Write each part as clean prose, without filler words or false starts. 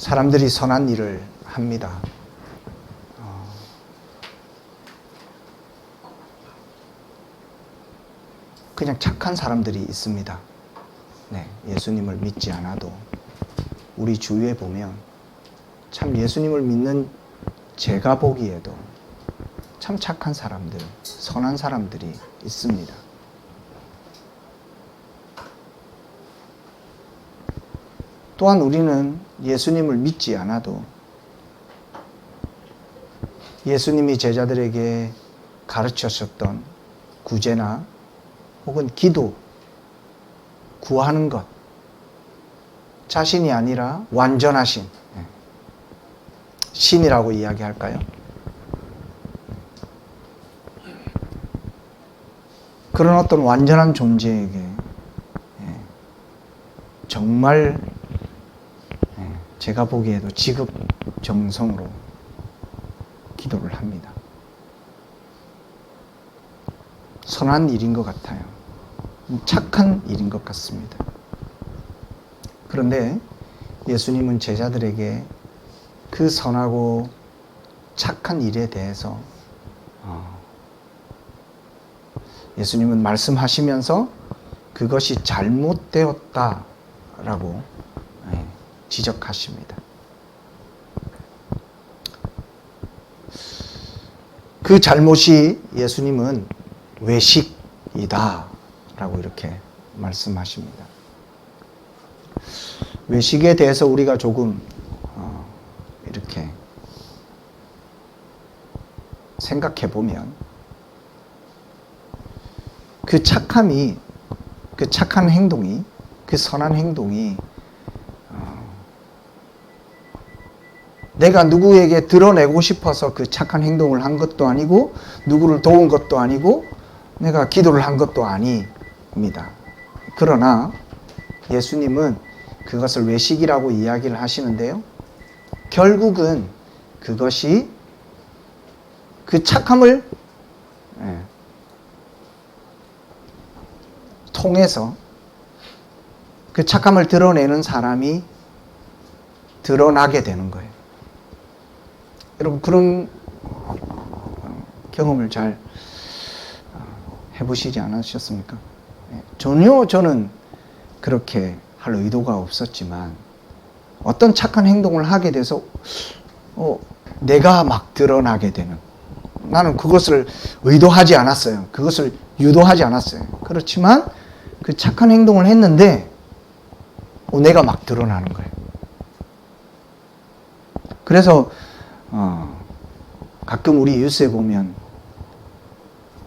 사람들이 선한 일을 합니다. 그냥 착한 사람들이 있습니다. 네, 예수님을 믿지 않아도 우리 주위에 보면 참 예수님을 믿는 제가 보기에도 참 착한 사람들, 선한 사람들이 있습니다. 또한 우리는 예수님을 믿지 않아도 예수님이 제자들에게 가르치셨던 구제나 혹은 기도, 구하는 것, 자신이 아니라 완전하신 신이라고 이야기할까요? 그런 어떤 완전한 존재에게 정말 제가 보기에도 지극정성으로 기도를 합니다. 선한 일인 것 같아요. 착한 일인 것 같습니다. 그런데 예수님은 제자들에게 그 선하고 착한 일에 대해서 예수님은 말씀하시면서 그것이 잘못되었다라고 지적하십니다. 그 잘못이 예수님은 외식이다 라고 이렇게 말씀하십니다. 외식에 대해서 우리가 조금 이렇게 생각해 보면 그 착함이, 그 착한 행동이, 그 선한 행동이 내가 누구에게 드러내고 싶어서 그 착한 행동을 한 것도 아니고 누구를 도운 것도 아니고 내가 기도를 한 것도 아닙니다. 그러나 예수님은 그것을 외식이라고 이야기를 하시는데요. 결국은 그것이 그 착함을 통해서 그 착함을 드러내는 사람이 드러나게 되는 거예요. 여러분 그런 경험을 잘 해보시지 않으셨습니까? 전혀 저는 그렇게 할 의도가 없었지만 어떤 착한 행동을 하게 돼서 내가 막 드러나게 되는, 나는 그것을 의도하지 않았어요. 그것을 유도하지 않았어요. 그렇지만 그 착한 행동을 했는데 내가 막 드러나는 거예요. 그래서 가끔 우리 뉴스에 보면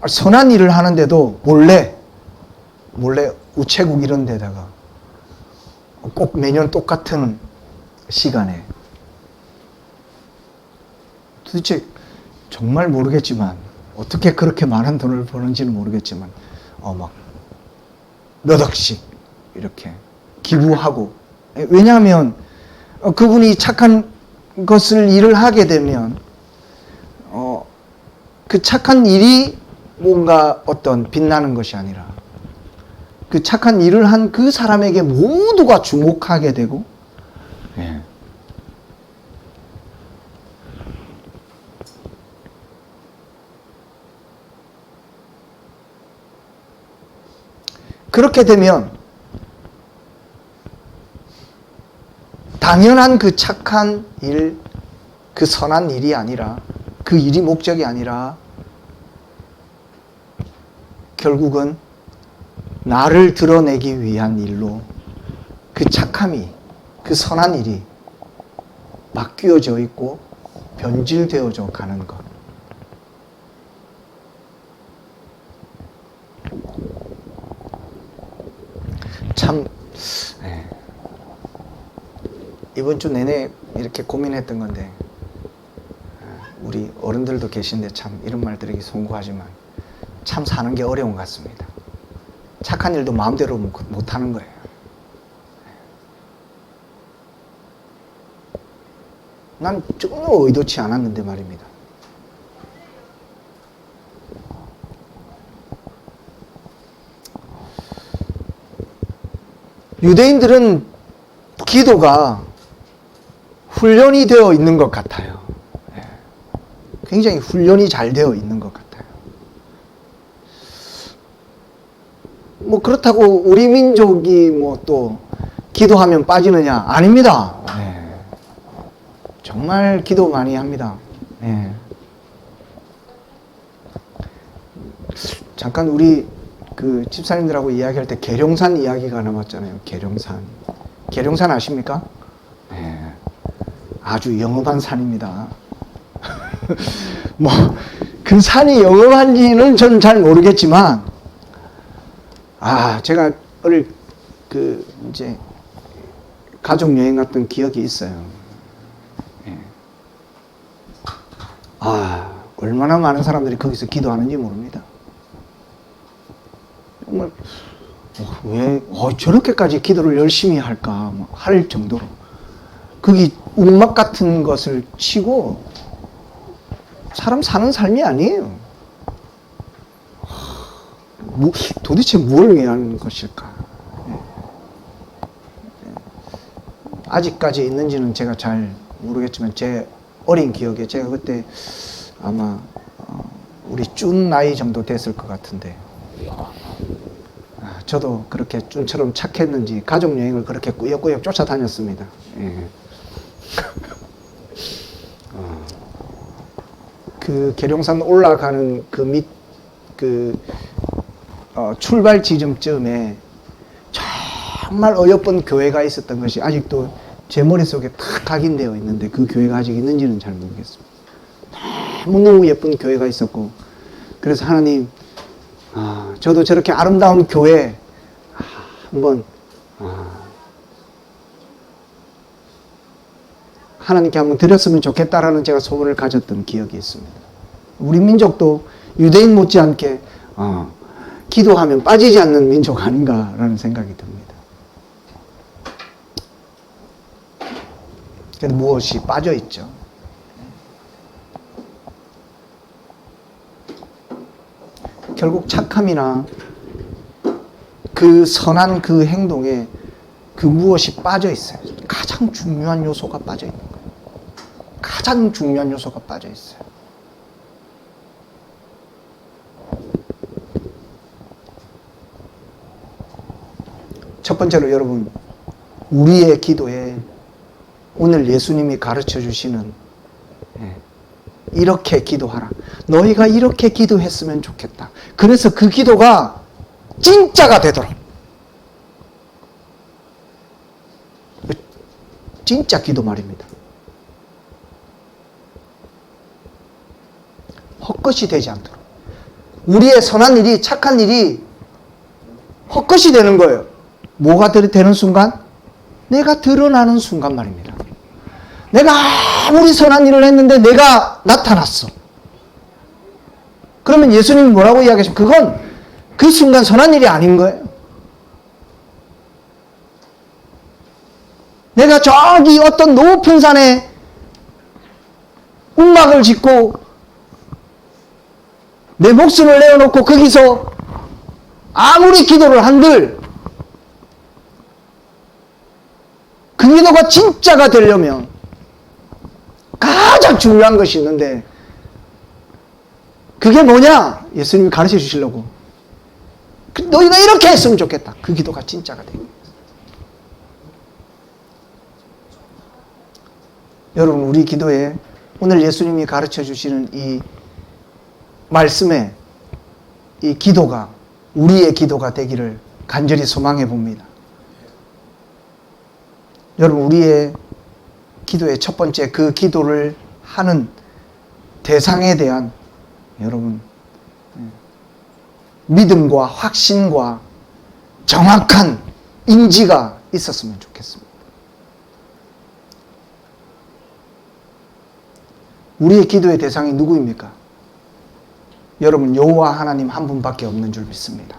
선한 일을 하는데도 몰래 우체국 이런 데다가 꼭 매년 똑같은 시간에 도대체 정말 모르겠지만 어떻게 그렇게 많은 돈을 버는지는 모르겠지만 막 몇 억씩 이렇게 기부하고, 왜냐하면 그분이 착한 것을 일을 하게 되면 그 착한 일이 뭔가 어떤 빛나는 것이 아니라 그 착한 일을 한 그 사람에게 모두가 주목하게 되고 그렇게 되면 당연한 그 착한 일, 그 선한 일이 아니라, 그 일이 목적이 아니라 결국은 나를 드러내기 위한 일로 그 착함이, 그 선한 일이 바뀌어져 있고 변질되어져 가는 것. 참 이번 주 내내 이렇게 고민했던 건데, 우리 어른들도 계신데 참 이런 말 드리기 송구하지만 참 사는 게 어려운 것 같습니다. 착한 일도 마음대로 못하는 거예요. 난 전혀 의도치 않았는데 말입니다. 유대인들은 기도가 훈련이 되어 있는 것 같아요. 굉장히 훈련이 잘 되어 있는 것 같아요. 뭐 그렇다고 우리 민족이 뭐 또 기도하면 빠지느냐? 아닙니다. 정말 기도 많이 합니다. 잠깐 우리 그 집사님들하고 이야기할 때 계룡산 이야기가 나왔잖아요. 계룡산 아십니까? 아주 영험한 산입니다. 뭐 그 산이 영험한지는 저는 잘 모르겠지만, 제가 이제 가족 여행 갔던 기억이 있어요. 얼마나 많은 사람들이 거기서 기도하는지 모릅니다. 정말 왜 저렇게까지 기도를 열심히 할까 할 정도로 거기 움막 같은 것을 치고 사람 사는 삶이 아니에요. 도대체 뭘 위한 것일까? 아직까지 있는지는 제가 잘 모르겠지만 제 어린 기억에 제가 그때 아마 우리 쭌 나이 정도 됐을 것 같은데, 저도 그렇게 쭌처럼 착했는지 가족여행을 그렇게 꾸역꾸역 쫓아다녔습니다. 그 계룡산 올라가는 출발 지점쯤에 정말 어여쁜 교회가 있었던 것이 아직도 제 머릿속에 탁 각인되어 있는데, 그 교회가 아직 있는지는 잘 모르겠습니다. 너무너무 예쁜 교회가 있었고, 그래서 하나님, 저도 저렇게 아름다운 교회 한번 하나님께 한번 드렸으면 좋겠다라는 제가 소원을 가졌던 기억이 있습니다. 우리 민족도 유대인 못지않게 기도하면 빠지지 않는 민족 아닌가라는 생각이 듭니다. 그런데 무엇이 빠져 있죠? 결국 착함이나 그 선한 그 행동에 그 무엇이 빠져 있어요. 가장 중요한 요소가 빠져 있는 거예요. 가장 중요한 요소가 빠져 있어요. 첫 번째로 여러분, 우리의 기도에 오늘 예수님이 가르쳐 주시는 이렇게 기도하라. 너희가 이렇게 기도했으면 좋겠다. 그래서 그 기도가 진짜가 되도록. 진짜 기도 말입니다. 헛것이 되지 않도록. 우리의 선한 일이, 착한 일이 헛것이 되는 거예요. 뭐가 되는 순간? 내가 드러나는 순간 말입니다. 내가 아무리 선한 일을 했는데 내가 나타났어. 그러면 예수님이 뭐라고 이야기하시면 그건 그 순간 선한 일이 아닌 거예요. 내가 저기 어떤 높은 산에 움막을 짓고 내 목숨을 내어놓고 거기서 아무리 기도를 한들 그 기도가 진짜가 되려면 가장 중요한 것이 있는데, 그게 뭐냐? 예수님이 가르쳐 주시려고. 너희가 이렇게 했으면 좋겠다. 그 기도가 진짜가 되는 거예요. 여러분, 우리 기도에 오늘 예수님이 가르쳐 주시는 이 말씀에 이 기도가 우리의 기도가 되기를 간절히 소망해 봅니다. 여러분, 우리의 기도의 첫 번째 그 기도를 하는 대상에 대한 여러분 믿음과 확신과 정확한 인지가 있었으면 좋겠습니다. 우리의 기도의 대상이 누구입니까? 여러분, 여호와 하나님 한 분밖에 없는 줄 믿습니다.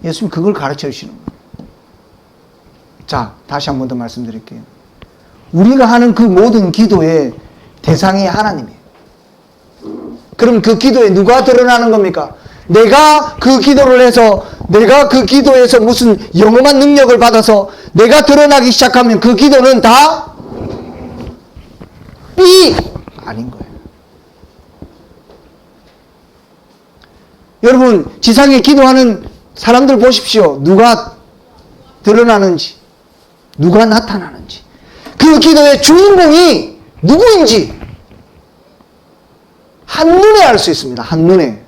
예수님 그걸 가르쳐 주시는 거예요. 자, 다시 한 번 더 말씀드릴게요. 우리가 하는 그 모든 기도의 대상이 하나님이에요. 그럼 그 기도에 누가 드러나는 겁니까? 내가 그 기도를 해서, 내가 그 기도에서 무슨 영험한 능력을 받아서 내가 드러나기 시작하면 그 기도는 다 삐! 아닌 거예요. 여러분, 지상에 기도하는 사람들 보십시오. 누가 드러나는지, 누가 나타나는지, 그 기도의 주인공이 누구인지 한눈에 알 수 있습니다. 한눈에.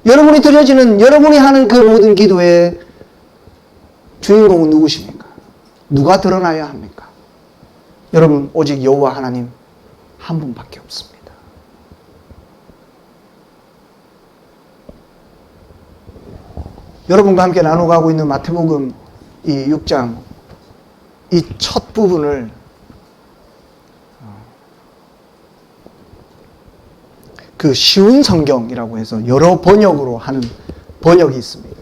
여러분이 드려지는, 여러분이 하는 그 모든 기도의 주인공은 누구십니까? 누가 드러나야 합니까? 여러분, 오직 여호와 하나님 한 분밖에 없습니다. 여러분과 함께 나눠가고 있는 마태복음 이 6장 이 첫 부분을 그 쉬운 성경이라고 해서 여러 번역으로 하는 번역이 있습니다.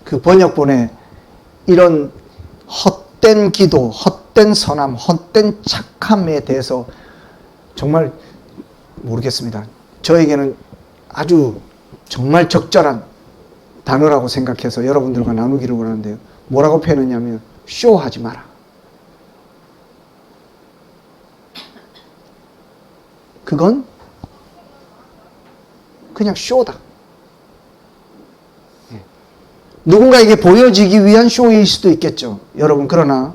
그 번역본에 이런 헛된 기도, 헛된 선함, 헛된 착함에 대해서 정말 모르겠습니다. 저에게는 아주 정말 적절한 단어라고 생각해서 여러분들과 나누기를 원하는데요. 뭐라고 표현했냐면 쇼하지 마라. 그건 그냥 쇼다. 누군가에게 보여지기 위한 쇼일 수도 있겠죠. 여러분, 그러나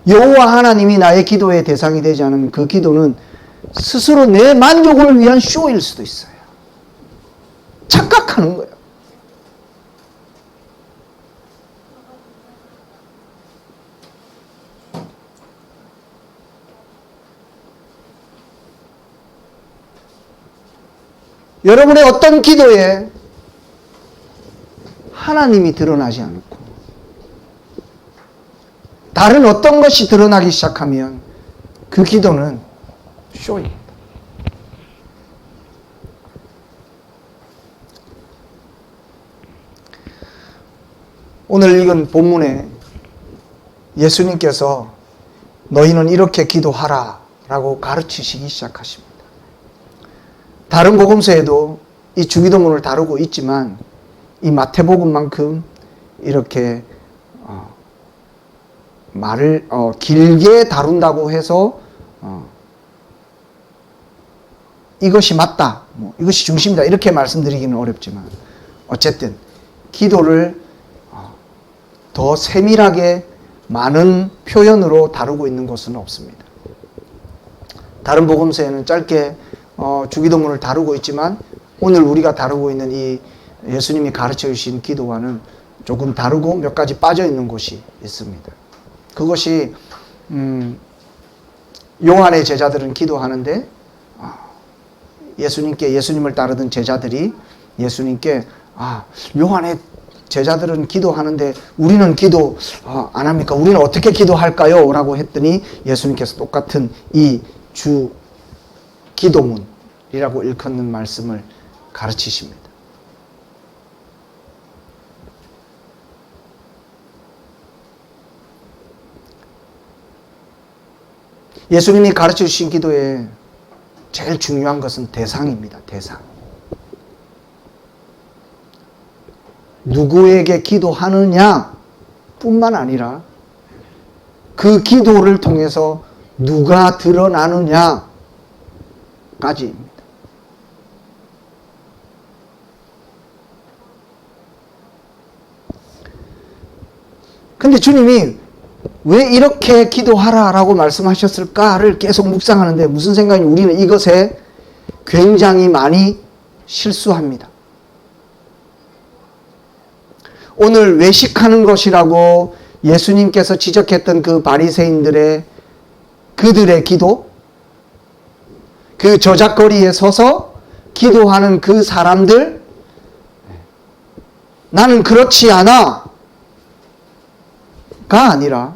여호와 하나님이 나의 기도의 대상이 되지 않으면 그 기도는 스스로 내 만족을 위한 쇼일 수도 있어요. 착각하는 거예요. 여러분의 어떤 기도에 하나님이 드러나지 않고 다른 어떤 것이 드러나기 시작하면 그 기도는 쇼입니다. 오늘 읽은 본문에 예수님께서 너희는 이렇게 기도하라 라고 가르치시기 시작하십니다. 다른 복음서에도 이 주기도문을 다루고 있지만 이 마태복음만큼 이렇게 말을 길게 다룬다고 해서 이것이 맞다, 이것이 중심이다 이렇게 말씀드리기는 어렵지만 어쨌든 기도를 더 세밀하게 많은 표현으로 다루고 있는 것은 없습니다. 다른 복음서에는 짧게 주기도문을 다루고 있지만 오늘 우리가 다루고 있는 이 예수님이 가르쳐 주신 기도와는 조금 다르고 몇 가지 빠져 있는 곳이 있습니다. 그것이 요한의 제자들은 기도하는데 예수님을 따르던 제자들이 예수님께 요한의 제자들은 기도하는데 우리는 기도 안 합니까? 우리는 어떻게 기도할까요? 라고 했더니 예수님께서 똑같은 이 주 기도문이라고 일컫는 말씀을 가르치십니다. 예수님이 가르쳐 주신 기도에 제일 중요한 것은 대상입니다. 대상. 누구에게 기도하느냐 뿐만 아니라 그 기도를 통해서 누가 드러나느냐까지입니다. 근데 주님이 왜 이렇게 기도하라라고 말씀하셨을까를 계속 묵상하는데 무슨 생각이냐면 우리는 이것에 굉장히 많이 실수합니다. 오늘 외식하는 것이라고 예수님께서 지적했던 그 바리새인들의 그들의 기도, 그 저작거리에 서서 기도하는 그 사람들, 나는 그렇지 않아 가 아니라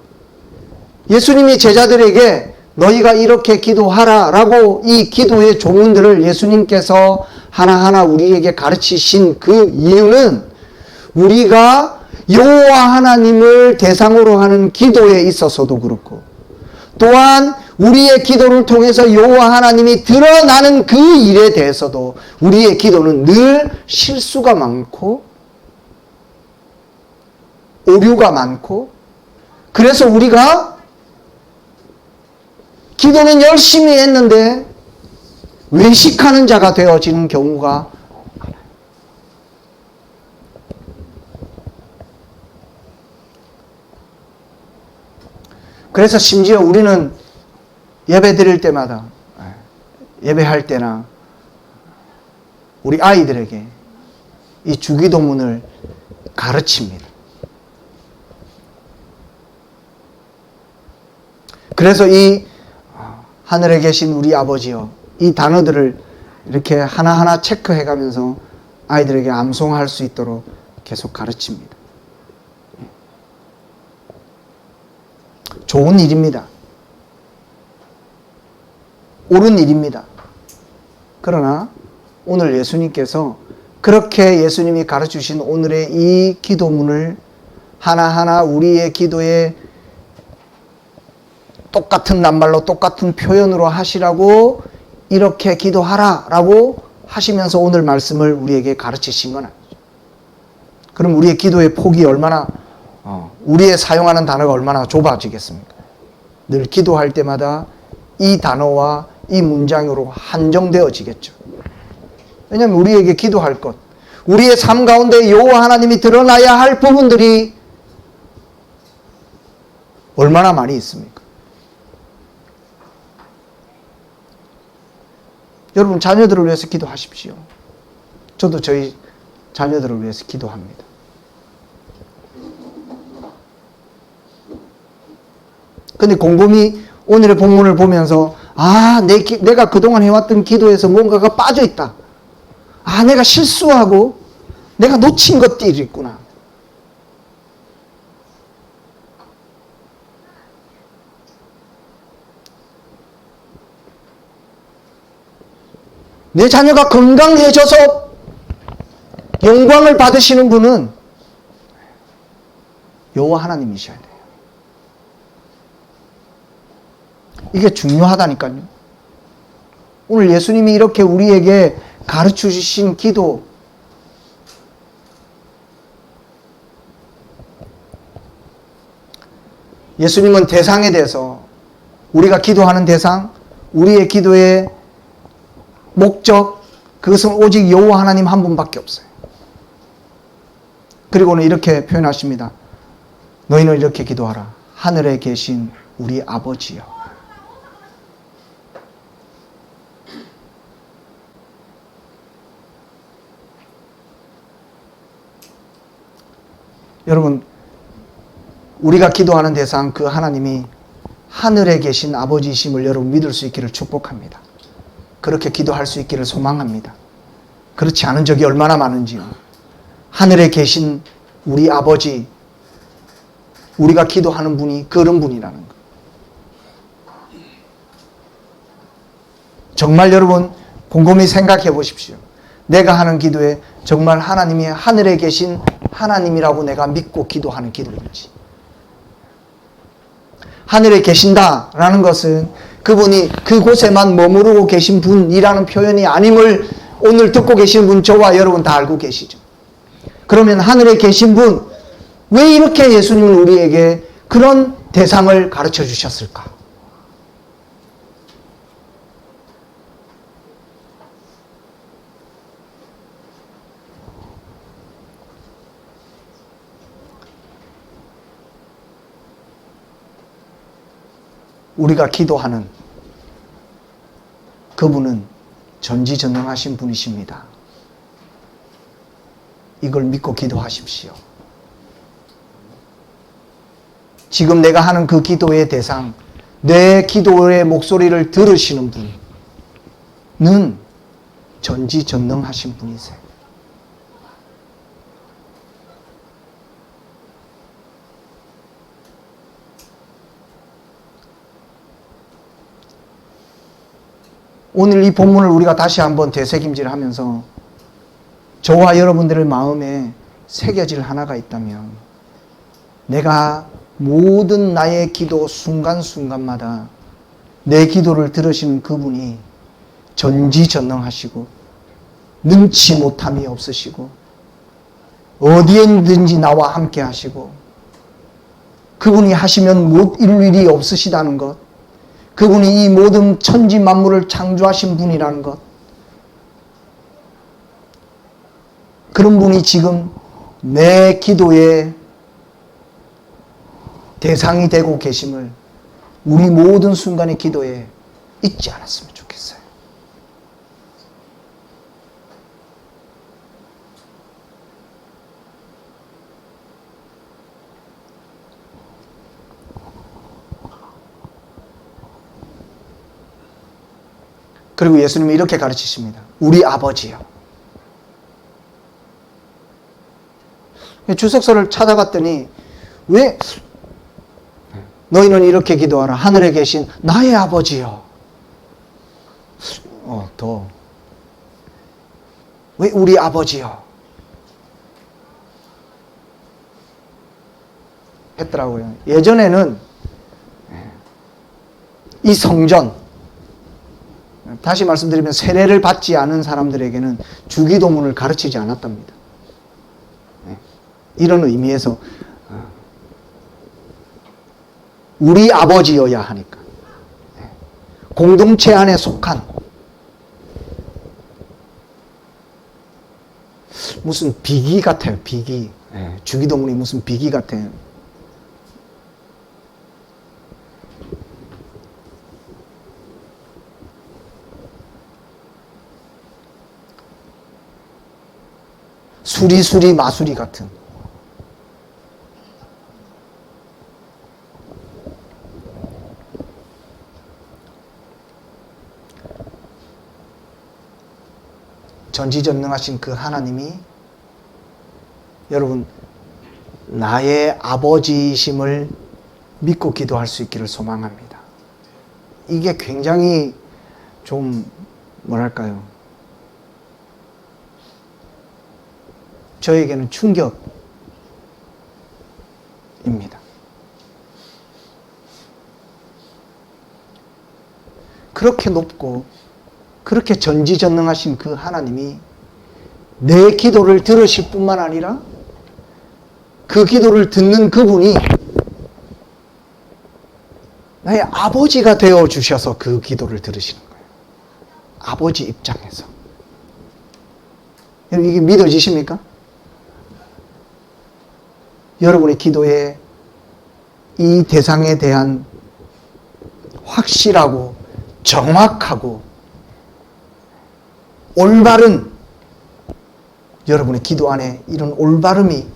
예수님이 제자들에게 너희가 이렇게 기도하라 라고 이 기도의 조문들을 예수님께서 하나하나 우리에게 가르치신 그 이유는 우리가 여호와 하나님을 대상으로 하는 기도에 있어서도 그렇고 또한 우리의 기도를 통해서 여호와 하나님이 드러나는 그 일에 대해서도 우리의 기도는 늘 실수가 많고 오류가 많고, 그래서 우리가 기도는 열심히 했는데 외식하는 자가 되어지는 경우가 많아요. 그래서 심지어 우리는 예배 드릴 때마다, 예배할 때나 우리 아이들에게 이 주기도문을 가르칩니다. 그래서 이 하늘에 계신 우리 아버지여, 이 단어들을 이렇게 하나하나 체크해 가면서 아이들에게 암송할 수 있도록 계속 가르칩니다. 좋은 일입니다. 옳은 일입니다. 그러나 오늘 예수님께서 그렇게 예수님이 가르치신 오늘의 이 기도문을 하나하나 우리의 기도에 똑같은 낱말로 똑같은 표현으로 하시라고 이렇게 기도하라 라고 하시면서 오늘 말씀을 우리에게 가르치신 건 아니죠. 그럼 우리의 기도의 폭이 얼마나, 우리의 사용하는 단어가 얼마나 좁아지겠습니까? 늘 기도할 때마다 이 단어와 이 문장으로 한정되어지겠죠. 왜냐하면 우리에게 기도할 것, 우리의 삶 가운데 여호와 하나님이 드러나야 할 부분들이 얼마나 많이 있습니까? 여러분, 자녀들을 위해서 기도하십시오. 저도 저희 자녀들을 위해서 기도합니다. 근데 곰곰이 오늘의 본문을 보면서 내가 그동안 해왔던 기도에서 뭔가가 빠져있다. 내가 실수하고 내가 놓친 것들이 있구나. 내 자녀가 건강해져서 영광을 받으시는 분은 여호와 하나님이셔야 돼요. 이게 중요하다니까요. 오늘 예수님이 이렇게 우리에게 가르쳐 주신 기도, 예수님은 대상에 대해서, 우리가 기도하는 대상, 우리의 기도의 목적, 그것은 오직 여호와 하나님 한 분밖에 없어요. 그리고는 이렇게 표현하십니다. 너희는 이렇게 기도하라. 하늘에 계신 우리 아버지여. 여러분, 우리가 기도하는 대상, 그 하나님이 하늘에 계신 아버지이심을 여러분 믿을 수 있기를 축복합니다. 그렇게 기도할 수 있기를 소망합니다. 그렇지 않은 적이 얼마나 많은지요. 하늘에 계신 우리 아버지, 우리가 기도하는 분이 그런 분이라는 것. 정말 여러분 곰곰이 생각해 보십시오. 내가 하는 기도에 정말 하나님이 하늘에 계신 하나님이라고 내가 믿고 기도하는 기도인지. 하늘에 계신다라는 것은 그분이 그곳에만 머무르고 계신 분이라는 표현이 아님을 오늘 듣고 계신 분, 저와 여러분 다 알고 계시죠. 그러면 하늘에 계신 분, 왜 이렇게 예수님은 우리에게 그런 대상을 가르쳐 주셨을까? 우리가 기도하는 그분은 전지전능하신 분이십니다. 이걸 믿고 기도하십시오. 지금 내가 하는 그 기도의 대상, 내 기도의 목소리를 들으시는 분은 전지전능하신 분이세요. 오늘 이 본문을 우리가 다시 한번 되새김질하면서 저와 여러분들의 마음에 새겨질 하나가 있다면, 내가 모든 나의 기도 순간순간마다 내 기도를 들으시는 그분이 전지전능하시고 능치 못함이 없으시고 어디에든지 나와 함께 하시고 그분이 하시면 못 이룰 일이 없으시다는 것, 그분이 이 모든 천지 만물을 창조하신 분이라는 것, 그런 분이 지금 내 기도의 대상이 되고 계심을 우리 모든 순간의 기도에 잊지 않았으면 좋겠어요. 그리고 예수님이 이렇게 가르치십니다. 우리 아버지요. 주석서를 찾아갔더니 왜 너희는 이렇게 기도하라. 하늘에 계신 나의 아버지요. 왜 우리 아버지요? 했더라고요. 예전에는 이 성전, 다시 말씀드리면 세례를 받지 않은 사람들에게는 주기도문을 가르치지 않았답니다. 이런 의미에서 우리 아버지여야 하니까 공동체 안에 속한 무슨 비기 같아요. 비기. 주기도문이 무슨 비기 같아요. 수리수리 마수리 같은. 전지전능하신 그 하나님이 여러분 나의 아버지이심을 믿고 기도할 수 있기를 소망합니다. 이게 굉장히 좀 뭐랄까요, 저에게는 충격입니다. 그렇게 높고 그렇게 전지전능하신 그 하나님이 내 기도를 들으실 뿐만 아니라 그 기도를 듣는 그분이 나의 아버지가 되어 주셔서 그 기도를 들으시는 거예요. 아버지 입장에서. 여러분, 이게 믿어지십니까? 여러분의 기도에 이 대상에 대한 확실하고 정확하고 올바른, 여러분의 기도 안에 이런 올바름이,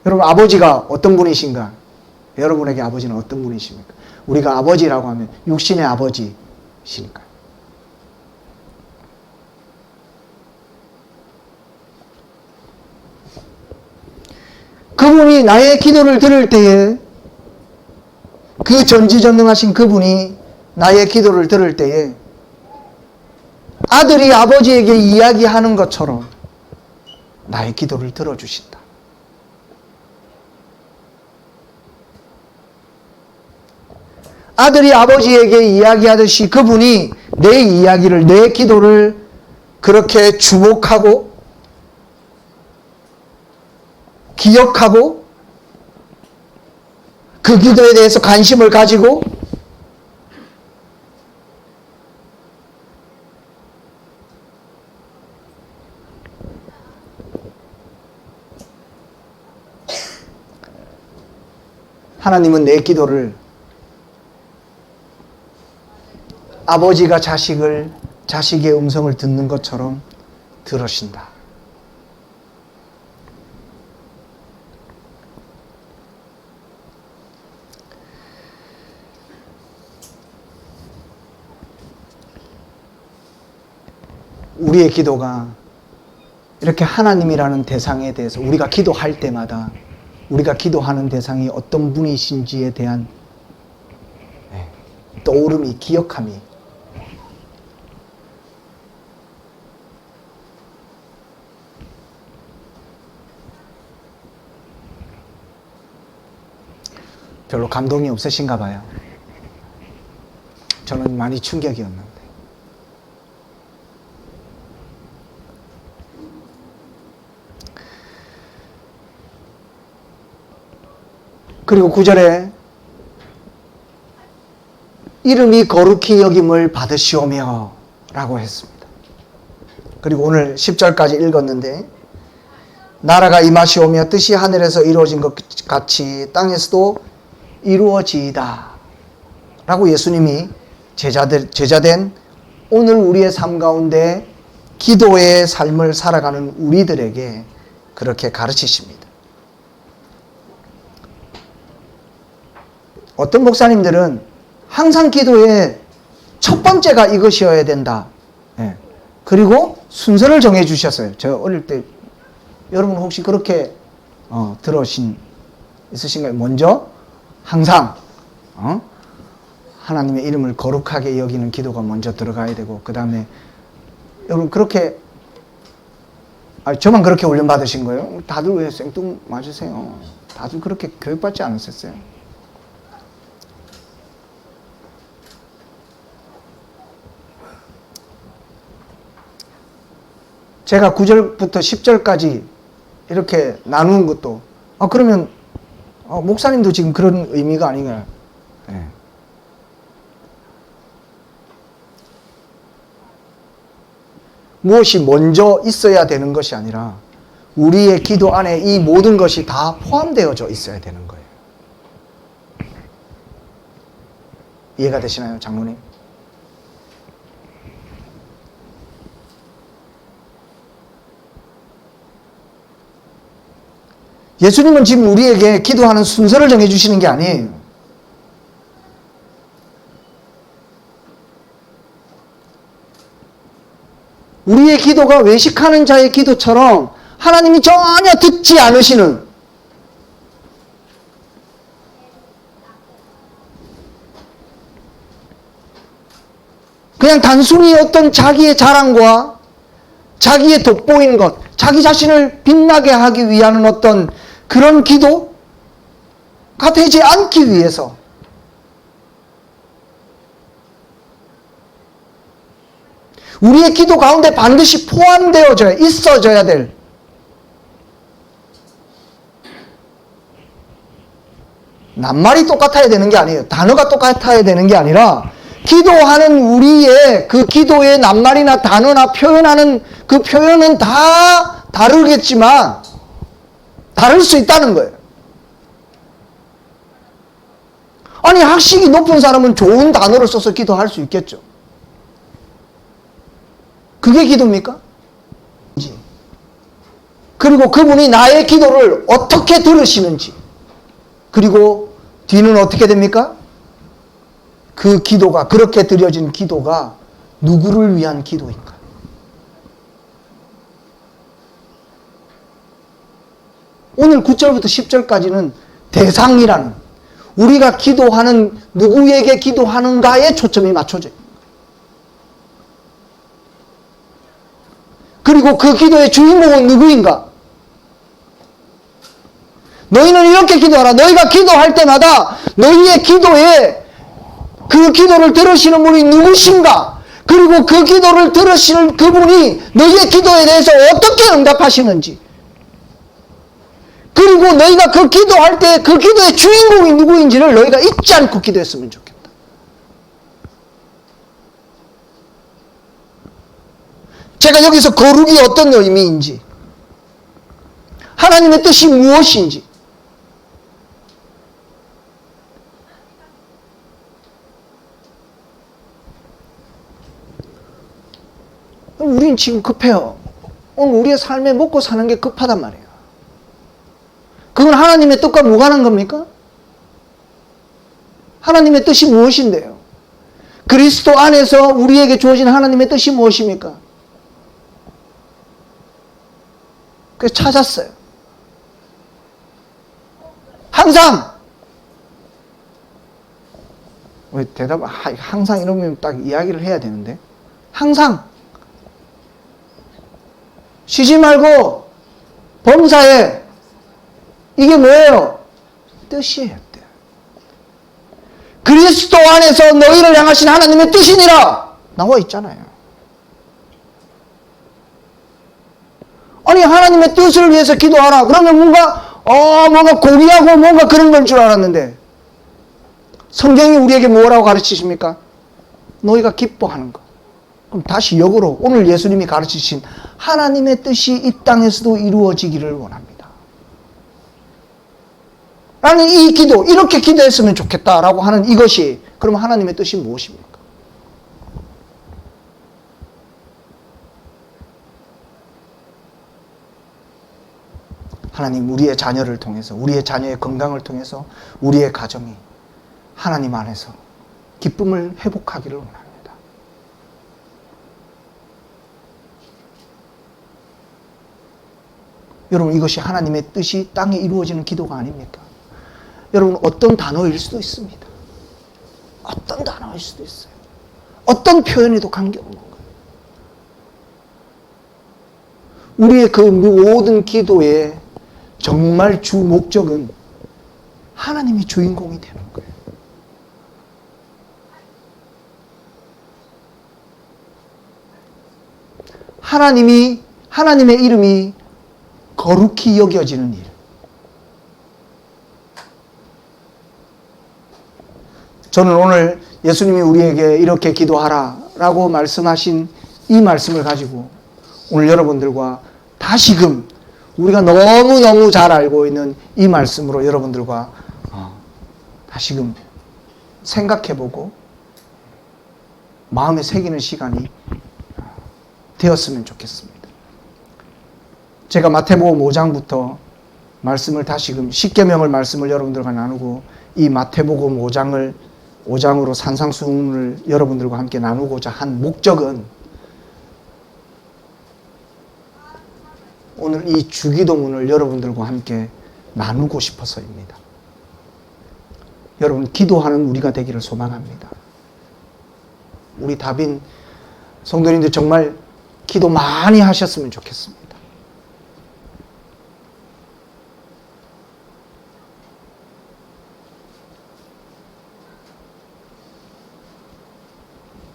여러분 아버지가 어떤 분이신가? 여러분에게 아버지는 어떤 분이십니까? 우리가 아버지라고 하면 육신의 아버지시니까. 그분이 나의 기도를 들을 때에, 그 전지전능하신 그분이 나의 기도를 들을 때에 아들이 아버지에게 이야기하는 것처럼 나의 기도를 들어주신다. 아들이 아버지에게 이야기하듯이 그분이 내 이야기를, 내 기도를 그렇게 주목하고 기억하고 그 기도에 대해서 관심을 가지고 하나님은 내 기도를 아버지가 자식의 음성을 듣는 것처럼 들으신다. 우리의 기도가 이렇게 하나님이라는 대상에 대해서 우리가 기도할 때마다 우리가 기도하는 대상이 어떤 분이신지에 대한 떠오름이, 기억함이 별로 감동이 없으신가 봐요. 저는 많이 충격이었는데. 그리고 9절에 이름이 거룩히 여김을 받으시오며 라고 했습니다. 그리고 오늘 10절까지 읽었는데 나라가 임하시오며 뜻이 하늘에서 이루어진 것 같이 땅에서도 이루어지이다 라고 예수님이 제자된 오늘 우리의 삶 가운데 기도의 삶을 살아가는 우리들에게 그렇게 가르치십니다. 어떤 목사님들은 항상 기도의 첫 번째가 이것이어야 된다. 예. 그리고 순서를 정해 주셨어요. 저 어릴 때 여러분 혹시 그렇게 있으신가요? 먼저 항상 하나님의 이름을 거룩하게 여기는 기도가 먼저 들어가야 되고 그 다음에 여러분 그렇게 저만 그렇게 훈련 받으신 거예요? 다들 왜 생뚱맞으세요? 다들 그렇게 교육받지 않으셨어요? 제가 9절부터 10절까지 이렇게 나누는 것도 그러면 목사님도 지금 그런 의미가 아닌가요? 네. 무엇이 먼저 있어야 되는 것이 아니라 우리의 기도 안에 이 모든 것이 다 포함되어져 있어야 되는 거예요. 이해가 되시나요, 장로님? 예수님은 지금 우리에게 기도하는 순서를 정해주시는 게 아니에요. 우리의 기도가 외식하는 자의 기도처럼 하나님이 전혀 듣지 않으시는 그냥 단순히 어떤 자기의 자랑과 자기의 돋보이는 것, 자기 자신을 빛나게 하기 위한 어떤 그런 기도가 되지 않기 위해서 우리의 기도 가운데 반드시 포함되어져야 있어져야 될 낱말이 똑같아야 되는 게 아니에요. 단어가 똑같아야 되는 게 아니라 기도하는 우리의 그 기도의 낱말이나 단어나 표현하는 그 표현은 다 다르겠지만 다를 수 있다는 거예요. 아니 학식이 높은 사람은 좋은 단어를 써서 기도할 수 있겠죠. 그게 기도입니까? 그리고 그분이 나의 기도를 어떻게 들으시는지 그리고 뒤는 어떻게 됩니까? 그 기도가 그렇게 드려진 기도가 누구를 위한 기도인가? 오늘 9절부터 10절까지는 대상이라는 우리가 기도하는 누구에게 기도하는가에 초점이 맞춰져요. 그리고 그 기도의 주인공은 누구인가? 너희는 이렇게 기도하라. 너희가 기도할 때마다 너희의 기도에 그 기도를 들으시는 분이 누구신가? 그리고 그 기도를 들으시는 그분이 너희의 기도에 대해서 어떻게 응답하시는지 그리고 너희가 그 기도할 때 그 기도의 주인공이 누구인지를 너희가 잊지 않고 기도했으면 좋겠다. 제가 여기서 거룩이 어떤 의미인지 하나님의 뜻이 무엇인지 우린 지금 급해요. 오늘 우리의 삶에 먹고 사는 게 급하단 말이에요. 그건 하나님의 뜻과 무관한 겁니까? 하나님의 뜻이 무엇인데요? 그리스도 안에서 우리에게 주어진 하나님의 뜻이 무엇입니까? 그래서 찾았어요. 항상 왜 대답 항상 이러면 딱 이야기를 해야 되는데 항상 쉬지 말고 범사에 이게 뭐예요? 뜻이에요. 뜻. 그리스도 안에서 너희를 향하신 하나님의 뜻이니라 나와 있잖아요. 아니 하나님의 뜻을 위해서 기도하라. 그러면 뭔가 고귀하고 뭔가 그런 걸 줄 알았는데 성경이 우리에게 뭐라고 가르치십니까? 너희가 기뻐하는 것. 그럼 다시 역으로 오늘 예수님이 가르치신 하나님의 뜻이 이 땅에서도 이루어지기를 원합니다. 나는 이 기도 이렇게 기도했으면 좋겠다라고 하는 이것이 그럼 하나님의 뜻이 무엇입니까? 하나님 우리의 자녀를 통해서 우리의 자녀의 건강을 통해서 우리의 가정이 하나님 안에서 기쁨을 회복하기를 원합니다. 여러분 이것이 하나님의 뜻이 땅에 이루어지는 기도가 아닙니까? 여러분 어떤 단어일 수도 있습니다. 어떤 단어일 수도 있어요. 어떤 표현에도 관계없는 거예요. 우리의 그 모든 기도의 정말 주 목적은 하나님이 주인공이 되는 거예요. 하나님의 이름이 거룩히 여겨지는 일. 저는 오늘 예수님이 우리에게 이렇게 기도하라라고 말씀하신 이 말씀을 가지고 오늘 여러분들과 다시금 우리가 너무너무 잘 알고 있는 이 말씀으로 여러분들과 다시금 생각해보고 마음에 새기는 시간이 되었으면 좋겠습니다. 제가 마태복음 5장부터 말씀을 다시금 십계명을 말씀을 여러분들과 나누고 이 마태복음 5장으로 산상수훈을 여러분들과 함께 나누고자 한 목적은 오늘 이 주기도문을 여러분들과 함께 나누고 싶어서입니다. 여러분 기도하는 우리가 되기를 소망합니다. 우리 다빈 성도님들 정말 기도 많이 하셨으면 좋겠습니다.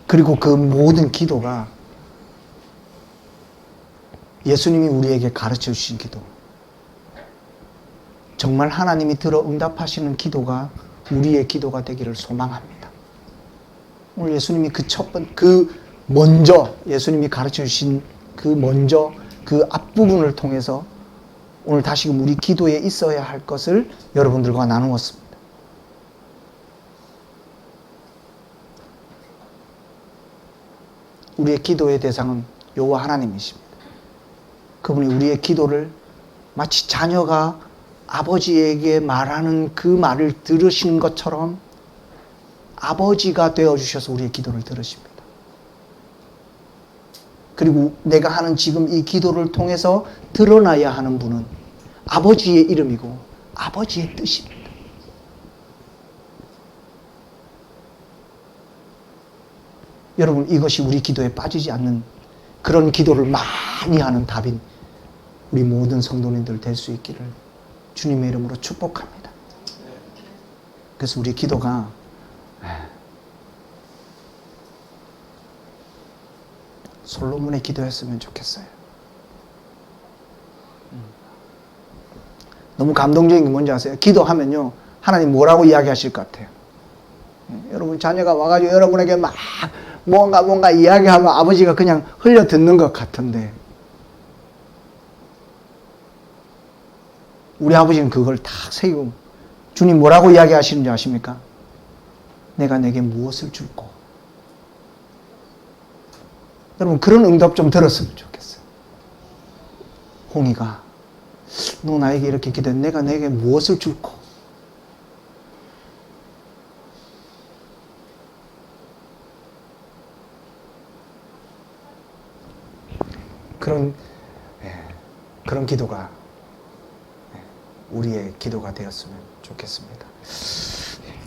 그리고 그 모든 기도가 예수님이 우리에게 가르쳐 주신 기도, 정말 하나님이 들어 응답하시는 기도가 우리의 기도가 되기를 소망합니다. 오늘 예수님이 예수님이 가르쳐 주신 그 앞부분을 통해서 오늘 다시금 우리 기도에 있어야 할 것을 여러분들과 나누었습니다. 우리의 기도의 대상은 여호와 하나님이십니다. 그분이 우리의 기도를 마치 자녀가 아버지에게 말하는 그 말을 들으시는 것처럼 아버지가 되어주셔서 우리의 기도를 들으십니다. 그리고 내가 하는 지금 이 기도를 통해서 드러나야 하는 분은 아버지의 이름이고 아버지의 뜻입니다. 여러분 이것이 우리 기도에 빠지지 않는 그런 기도를 많이 하는 답인 우리 모든 성도님들 될 수 있기를 주님의 이름으로 축복합니다. 그래서 우리 기도가 솔로몬의 기도였으면 좋겠어요. 너무 감동적인 게 뭔지 아세요? 기도하면요 하나님 뭐라고 이야기하실 것 같아요? 여러분 자녀가 와가지고 여러분에게 막 뭔가 이야기하면 아버지가 그냥 흘려 듣는 것 같은데 우리 아버지는 그걸 딱 새기고 주님 뭐라고 이야기하시는지 아십니까? 내가 내게 무엇을 줄꼬? 여러분 그런 응답 좀 들었으면 좋겠어요. 홍이가 너 나에게 이렇게 기도해 내가 내게 무엇을 줄꼬? 그런 기도가 우리의 기도가 되었으면 좋겠습니다.